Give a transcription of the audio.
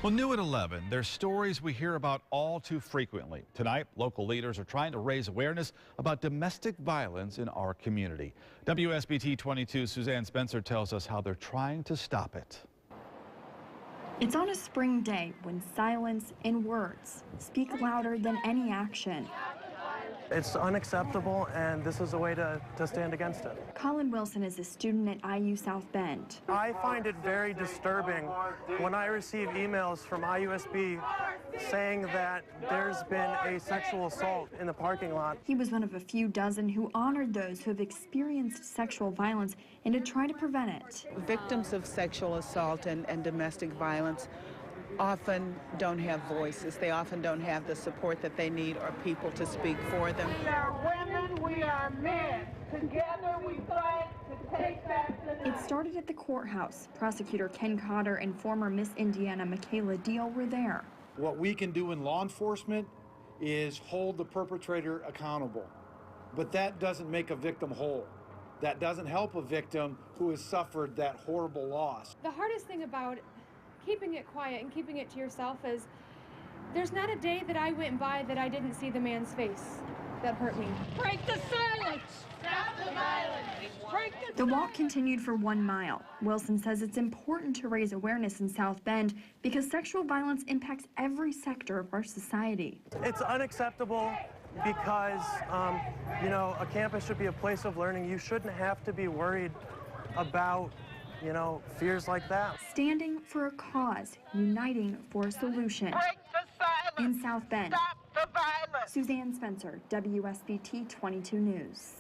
Well, new at 11, there's stories we hear about all too frequently. Tonight, local leaders are trying to raise awareness about domestic violence in our community. WSBT-22 Suzanne Spencer tells us how they're trying to stop it. It's on a spring day when silence and words speak louder than any action. It's unacceptable, and this is a way to stand against it. Colin Wilson is a student at IU South Bend. I find it very disturbing when I receive emails from IUSB saying that there's been a sexual assault in the parking lot. He was one of a few dozen who honored those who have experienced sexual violence and to try to prevent it. Victims of sexual assault and domestic violence often don't have voices. They often don't have the support that they need or people to speak for them. We are women, we are men. Together we fight to take back the night. It started at the courthouse. Prosecutor Ken Cotter and former Miss Indiana Michaela Deal were there. What we can do in law enforcement is hold the perpetrator accountable. But that doesn't make a victim whole. That doesn't help a victim who has suffered that horrible loss. The hardest thing about keeping it quiet and keeping it to yourself is there's not a day that I went by that I didn't see the man's face that hurt me. Break the silence! Stop the violence! Break the walk continued for 1 mile. Wilson says it's important to raise awareness in South Bend because sexual violence impacts every sector of our society. It's unacceptable because, you know, a campus should be a place of learning. You shouldn't have to be worried about fears like that. Standing for a cause, uniting for a solution. Break the silence! In South Bend. Stop the violence! Suzanne Spencer, WSBT 22 News.